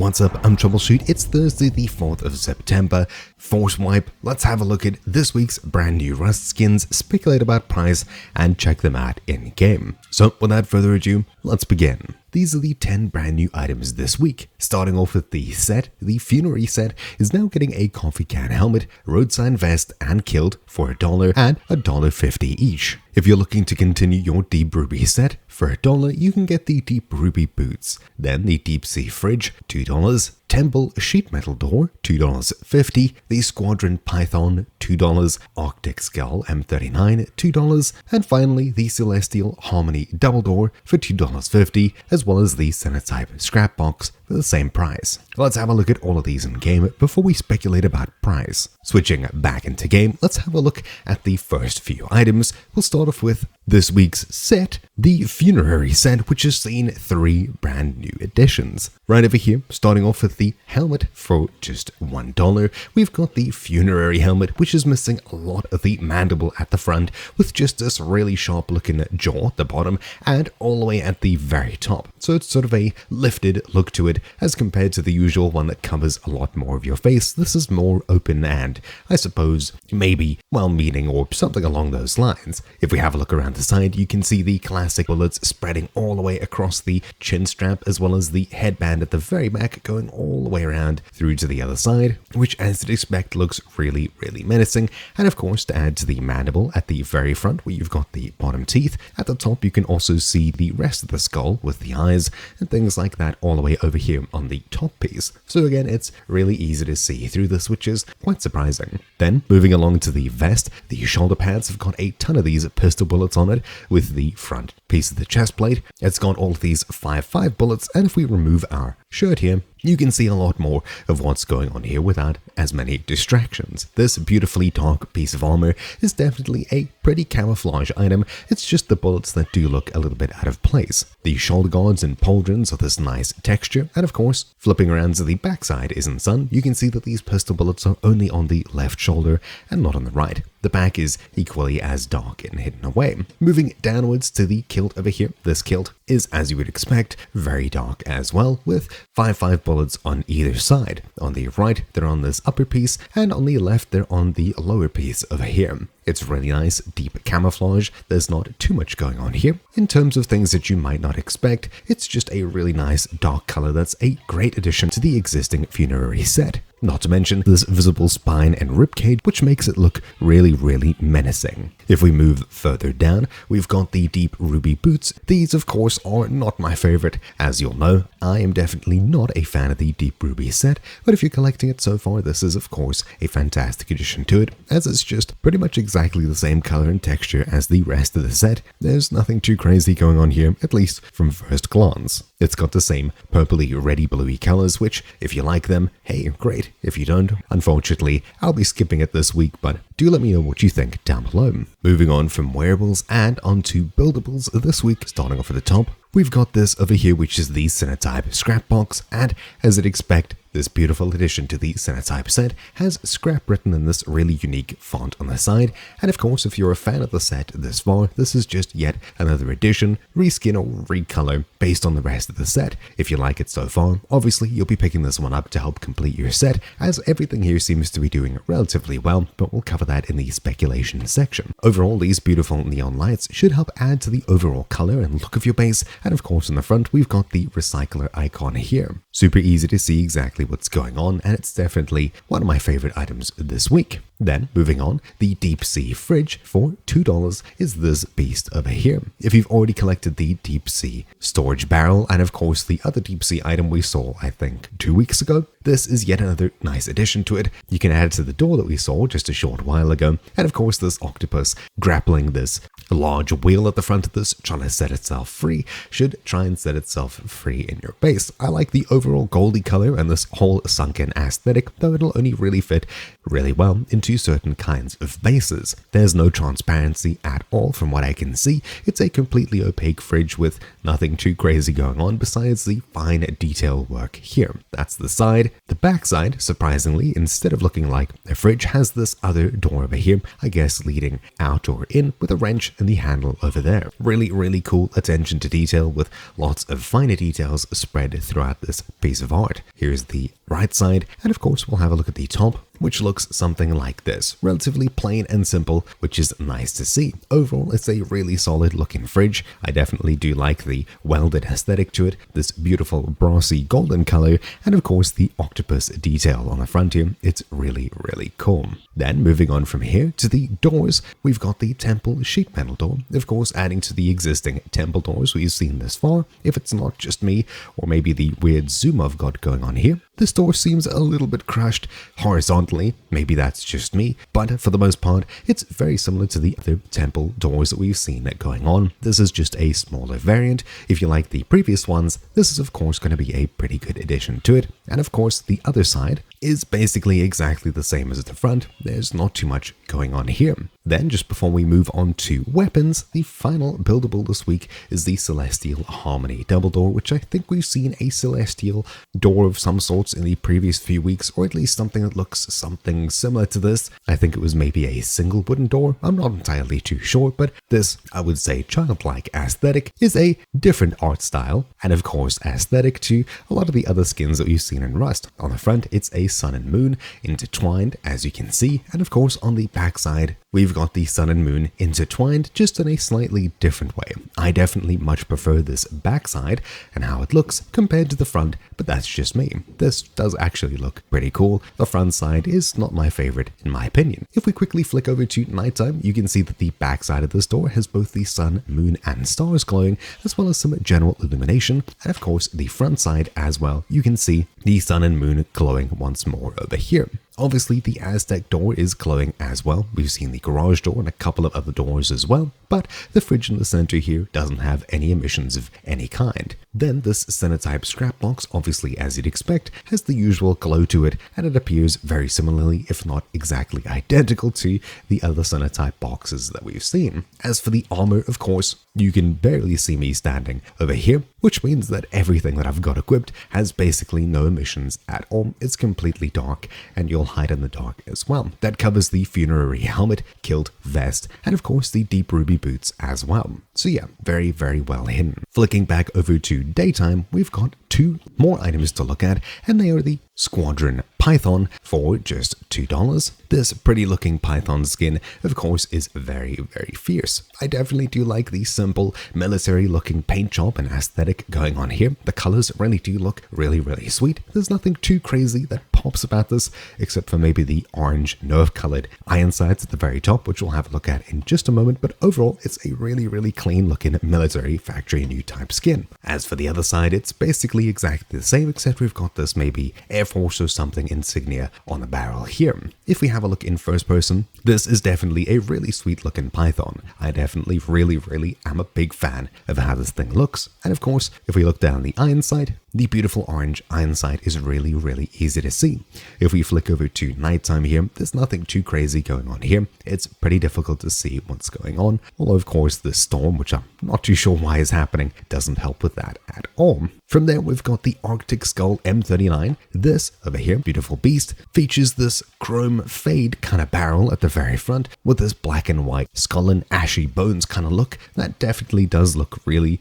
What's up? I'm Troubleshoot. It's Thursday the 4th of September. Force Wipe. Let's have a look at this week's brand new Rust skins, speculate about price, and check them out in game. So without further ado, let's begin. These are the 10 brand new items this week. Starting off with the set, the Funerary set is now getting a coffee can helmet, roadside vest, and kilt for $1 and $1.50 each. If you're looking to continue your Deep Ruby set, for $1 you can get the Deep Ruby boots, then the Deep Sea fridge, $2, Temple sheet metal door, $2.50, the Squadron Python, $2, Arctic Skull M39, $2, and finally the Celestial Harmony double door for $2.50, as well as the Sinotype Scrap box for the same price. Let's have a look at all of these in game before we speculate about price. Switching back into game, let's have a look at the first few items. We'll start off with this week's set, the Funerary set, which has seen 3 brand new additions. Right over here, starting off with the helmet for just $1, we've got the Funerary Helmet, which is missing a lot of the mandible at the front, with just this really sharp looking jaw at the bottom and all the way at the very top. So it's sort of a lifted look to it as compared to the usual one that covers a lot more of your face. This is more open and, I suppose, maybe well-meaning or something along those lines. If we have a look around the side, you can see the classic bullets spreading all the way across the chin strap, as well as the headband at the very back going all the way around through to the other side, which as you'd expect looks really menacing. And of course, to add to the mandible at the very front where you've got the bottom teeth, at the top you can also see the rest of the skull with the eyes and things like that all the way over here on the top piece. So again, it's really easy to see through this, which is quite surprising. Then moving along to the vest, the shoulder pads have got a ton of these pistol bullets on it with the front piece of the chest plate. It's got all of these 5.5 bullets, and if we remove our shirt here, you can see a lot more of what's going on here without as many distractions. This beautifully dark piece of armor is definitely a pretty camouflage item. It's just the bullets that do look a little bit out of place. The shoulder guards and pauldrons are this nice texture, and of course, flipping around to the backside isn't sun, you can see that these pistol bullets are only on the left shoulder and not on the right. The back is equally as dark and hidden away. Moving downwards to the kilt over here, this kilt is, as you would expect, very dark as well, with 5.5 bullets on either side. On the right, they're on this upper piece, and on the left, they're on the lower piece over here. It's really nice, deep camouflage. There's not too much going on here. In terms of things that you might not expect, it's just a really nice dark color that's a great addition to the existing Funerary set. Not to mention this visible spine and ribcage, which makes it look really menacing. If we move further down, we've got the Deep Ruby boots. These, of course, are not my favorite. As you'll know, I am definitely not a fan of the Deep Ruby set, but if you're collecting it so far, this is, of course, a fantastic addition to it, as it's just pretty much exactly the same color and texture as the rest of the set. There's nothing too crazy going on here, at least from first glance. It's got the same purpley, reddy, bluey colors, which, if you like them, hey, great. If you don't, unfortunately, I'll be skipping it this week, but do let me know what you think down below. Moving on from wearables and onto buildables this week, starting off at the top, we've got this over here, which is the Sinotype Scrap box, and as I'd expect, this beautiful addition to the Sinotype set has Scrap written in this really unique font on the side, and of course, if you're a fan of the set this far, this is just yet another addition, reskin or recolor based on the rest of the set. If you like it so far, obviously you'll be picking this one up to help complete your set, as everything here seems to be doing relatively well, but we'll cover that in the speculation section. Overall, these beautiful neon lights should help add to the overall color and look of your base, and of course on the front we've got the recycler icon here. Super easy to see exactly what's going on, and it's definitely one of my favorite items this week. Then, moving on, the Deep Sea fridge for $2 is this beast over here. If you've already collected the Deep Sea storage barrel, and of course the other Deep Sea item we saw, I think, 2 weeks ago, this is yet another nice addition to it. You can add it to the door that we saw just a short while ago, and of course this octopus grappling this large wheel at the front of this, trying to set itself free, should try and set itself free in your base. I like the overall goldy color and this whole sunken aesthetic, though it'll only really fit really well into certain kinds of bases. There's no transparency at all from what I can see. It's a completely opaque fridge with nothing too crazy going on besides the fine detail work here. That's the side. The back side, surprisingly, instead of looking like a fridge, has this other door over here, I guess leading out or in, with a wrench and the handle over there. Really cool attention to detail with lots of finer details spread throughout this piece of art. Here's the right side, and of course we'll have a look at the top, which looks something like this. Relatively plain and simple, which is nice to see. Overall, it's a really solid looking fridge. I definitely do like the welded aesthetic to it, this beautiful brassy golden color, and of course the octopus detail on the front here. It's really cool. Then moving on from here to the doors, we've got the temple sheet metal door, of course adding to the existing temple doors we've seen this far. If it's not just me, or maybe the weird zoom I've got going on here, this door seems a little bit crushed horizontally. Maybe that's just me, but for the most part, it's very similar to the other temple doors that we've seen going on. This is just a smaller variant. If you like the previous ones, this is of course going to be a pretty good addition to it. And of course, the other side is basically exactly the same as the front. There's not too much going on here. Then, just before we move on to weapons, the final buildable this week is the Celestial Harmony double door, which I think we've seen a Celestial door of some sorts in the previous few weeks, or at least something that looks something similar to this. I think it was maybe a single wooden door. I'm not entirely too sure, but this, I would say, childlike aesthetic is a different art style, and of course aesthetic to a lot of the other skins that we've seen in Rust. On the front, it's a sun and moon intertwined, as you can see, and of course on the back side, we've got the sun and moon intertwined, just in a slightly different way. I definitely much prefer this backside and how it looks compared to the front, but that's just me. This does actually look pretty cool. The front side is not my favorite in my opinion. If we quickly flick over to nighttime, you can see that the backside of this door has both the sun, moon, and stars glowing, as well as some general illumination, and of course the front side as well. You can see the sun and moon glowing once more over here. Obviously, the Aztec door is glowing as well. We've seen the garage door and a couple of other doors as well, but the fridge in the center here doesn't have any emissions of any kind. Then this Sinotype Scrap box, obviously as you'd expect, has the usual glow to it, and it appears very similarly, if not exactly identical to the other Sinotype boxes that we've seen. As for the armor, of course, you can barely see me standing over here, which means that everything that I've got equipped has basically no emissions at all. It's completely dark, and you'll hide in the dark as well. That covers the Funerary Helmet, Kilt, Vest, and of course the Deep Ruby boots as well. So yeah, very well hidden. Flicking back over to daytime, we've got two more items to look at, and they are the Squadron Python for just $2. This pretty looking Python skin, of course, is very fierce. I definitely do like the simple military looking paint job and aesthetic going on here. The colors really do look really sweet. There's nothing too crazy that pops about this, except for maybe the orange nerve colored iron sights at the very top, which we'll have a look at in just a moment, but overall it's a really clean looking military factory new type skin. As for the other side, it's basically exactly the same, except we've got this maybe Air Force or something insignia on the barrel here. If we have a look in first person, this is definitely a really sweet looking Python. I definitely really am a big fan of how this thing looks. And of course, if we look down the iron sight, the beautiful orange iron sight is really easy to see. If we flick over to nighttime here, there's nothing too crazy going on here. It's pretty difficult to see what's going on, although of course the storm, which I'm not too sure why is happening, doesn't help with that at all. From there, we've got the Arctic Skull M39. This over here, beautiful beast, features this chrome fade kind of barrel at the very front with this black and white skull and ashy bones kind of look. That definitely does look really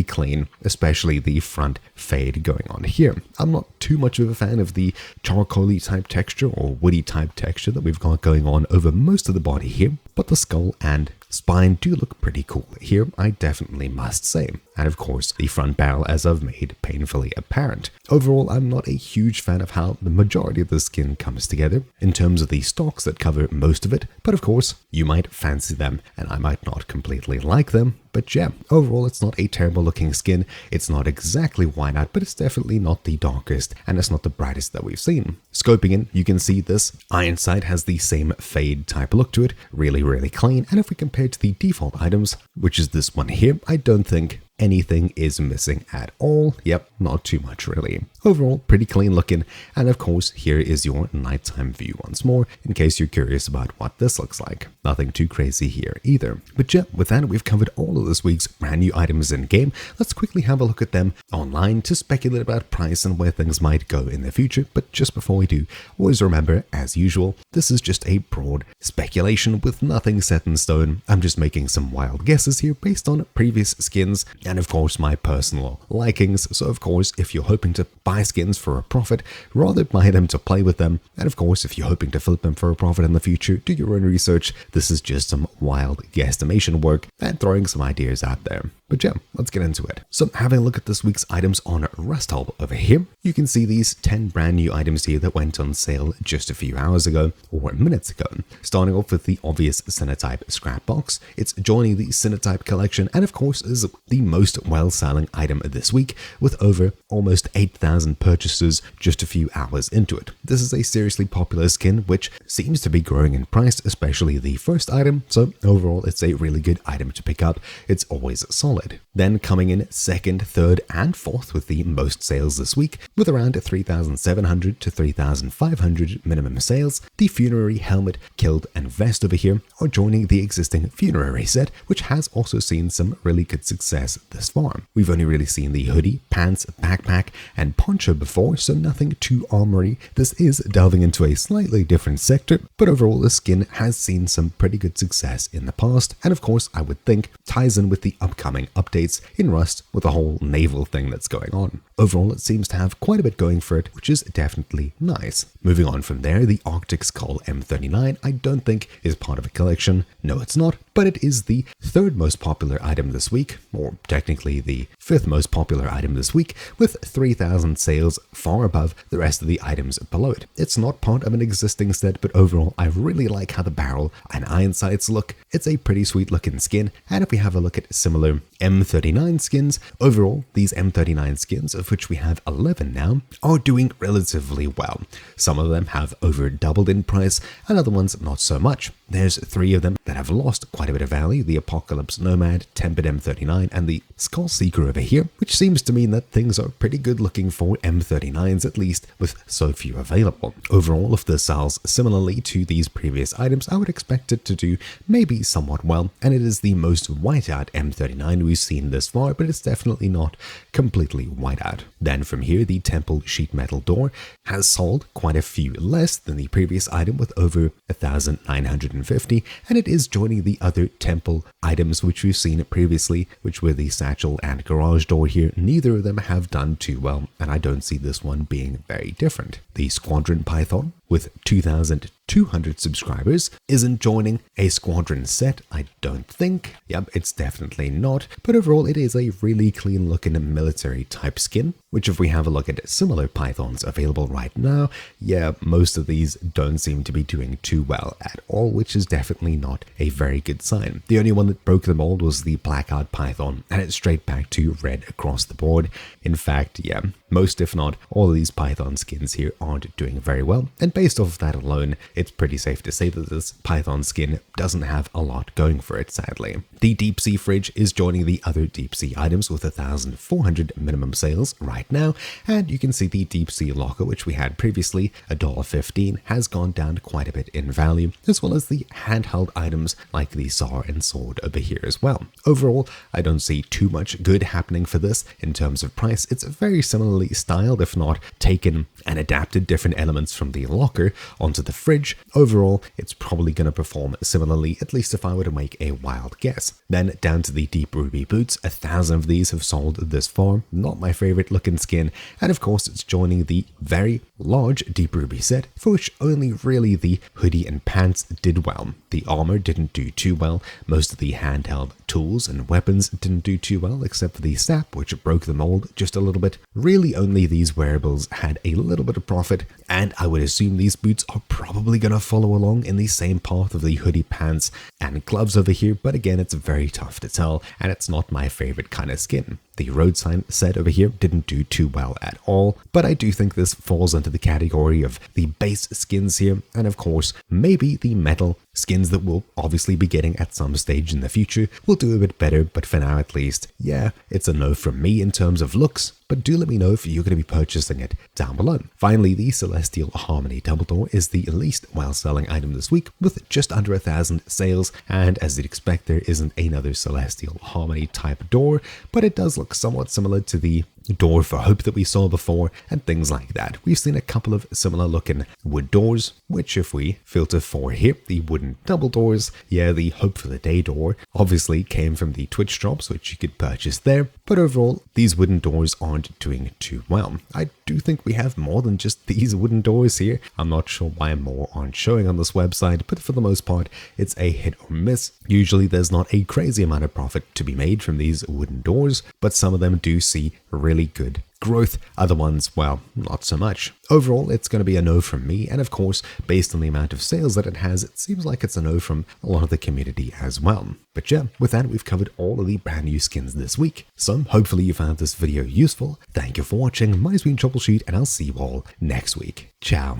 clean, especially the front fade going on here. I'm not too much of a fan of the charcoaly type texture or woody type texture that we've got going on over most of the body here, but the skull and spine do look pretty cool here, I definitely must say. And of course, the front barrel, as I've made painfully apparent. Overall, I'm not a huge fan of how the majority of the skin comes together in terms of the stocks that cover most of it, but of course, you might fancy them and I might not completely like them. But yeah, overall it's not a terrible looking skin. It's not exactly white out, but it's definitely not the darkest and it's not the brightest that we've seen. Scoping in, you can see this iron sight has the same fade type look to it, really clean. And if we compare to the default items, which is this one here, I don't think anything is missing at all. Yep, not too much really. Overall, pretty clean looking, and of course, here is your nighttime view once more, in case you're curious about what this looks like. Nothing too crazy here either. But yeah, with that, we've covered all of this week's brand new items in game. Let's quickly have a look at them online to speculate about price and where things might go in the future. But just before we do, always remember, as usual, this is just a broad speculation with nothing set in stone. I'm just making some wild guesses here based on previous skins and of course my personal likings. So of course, if you're hoping to buy skins for a profit, rather buy them to play with them. And of course, if you're hoping to flip them for a profit in the future, do your own research. This is just some wild guesstimation work and throwing some ideas out there. But yeah, let's get into it. So having a look at this week's items on Rust Hub over here, you can see these 10 brand new items here that went on sale just a few hours ago or minutes ago. Starting off with the obvious Sinotype Scrap box, it's joining the Sinotype collection and of course is the most well-selling item this week with over almost 8,000 purchases just a few hours into it. This is a seriously popular skin which seems to be growing in price, especially the first item, so overall it's a really good item to pick up. It's always solid. Then coming in second, third, and fourth with the most sales this week, with around 3,700 to 3,500 minimum sales, the Funerary Helmet, Kilt, and Vest over here are joining the existing Funerary set, which has also seen some really good success thus far. We've only really seen the hoodie, pants, backpack, and poncho before, so nothing too armory. This is delving into a slightly different sector, but overall the skin has seen some pretty good success in the past, and of course I would think ties in with the upcoming updates in Rust with the whole naval thing that's going on. Overall, it seems to have quite a bit going for it, which is definitely nice. Moving on from there, the Arctic Skull M39 I don't think is part of a collection. No, it's not, but it is the third most popular item this week, or technically the fifth most popular item this week, with 3,000 sales, far above the rest of the items below it. It's not part of an existing set, but overall, I really like how the barrel and iron sights look. It's a pretty sweet looking skin, and if we have a look at similar M39 skins, overall, these M39 skins, of which we have 11 now, are doing relatively well. Some of them have over doubled in price, and other ones not so much. There's 3 of them that have lost quite a bit of value, the Apocalypse Nomad, Tempered M39, and the Skull Seeker over here, which seems to mean that things are pretty good looking for M39s, at least with so few available. Overall, if this sells similarly to these previous items, I would expect it to do maybe somewhat well, and it is the most white out M39 we've seen this far, but it's definitely not completely white out. Then from here, the Temple Sheet Metal Door has sold quite a few less than the previous item with over 1,950, and it is joining the other Temple items which we've seen previously, which were the Satchel and Garage Door here. Neither of them have done too well, and I don't see this one being very different. The Squadron Python, with 2,200 subscribers, isn't joining a Squadron set, I don't think. Yep, it's definitely not, but overall it is a really clean looking military type skin, which if we have a look at similar Pythons available right now, yeah, most of these don't seem to be doing too well at all, which is definitely not a very good sign. The only one that broke the mold was the Blackout Python, and it's straight back to red across the board. In fact, yeah, most if not all of these Python skins here aren't doing very well, and based off of that alone, it's pretty safe to say that this Python skin doesn't have a lot going for it, sadly. The Deep Sea Fridge is joining the other Deep Sea items with 1,400 minimum sales right now, and you can see the Deep Sea Locker, which we had previously, $1.15, has gone down quite a bit in value, as well as the handheld items like the Saw and Sword over here as well. Overall, I don't see too much good happening for this in terms of price. It's very similarly styled, if not taken and adapted different elements from the locker onto the fridge. Overall, it's probably going to perform similarly, at least if I were to make a wild guess. Then down to the Deep Ruby boots, 1,000 of these have sold this far, not my favorite looking skin, and of course it's joining the very large Deep Ruby set, for which only really the hoodie and pants did well. The armor didn't do too well, most of the handheld tools and weapons didn't do too well, except for the sap, which broke the mold just a little bit. Really only these wearables had a little bit of profit, and I would assume these boots are probably going to follow along in the same path of the hoodie, pants, and gloves over here, but again, it's very tough to tell, and it's not my favorite kind of skin. The road sign set over here didn't do too well at all, but I do think this falls into the category of the base skins here, and of course, maybe the metal skins that we'll obviously be getting at some stage in the future will do a bit better, but for now at least, yeah, it's a no from me in terms of looks, but do let me know if you're going to be purchasing it down below. Finally, the Celestial Harmony Double Door is the least well-selling item this week, with just under 1,000 sales, and as you'd expect, there isn't another Celestial Harmony type door, but it does look somewhat similar to the door for hope that we saw before and things like that. We've seen a couple of similar looking wood doors, which if we filter for here, the wooden double doors, yeah, the hope for the day door obviously came from the Twitch drops, which you could purchase there, but overall these wooden doors aren't doing too well. I do think we have more than just these wooden doors here. I'm not sure why more aren't showing on this website, but for the most part it's a hit or miss. Usually there's not a crazy amount of profit to be made from these wooden doors, but some of them do see really good growth. Other ones, well, not so much. Overall, it's going to be a no from me, and of course, based on the amount of sales that it has, it seems like it's a no from a lot of the community as well. But yeah, with that, we've covered all of the brand new skins this week. So hopefully you found this video useful. Thank you for watching. My name's been Troubleshoot, and I'll see you all next week. Ciao.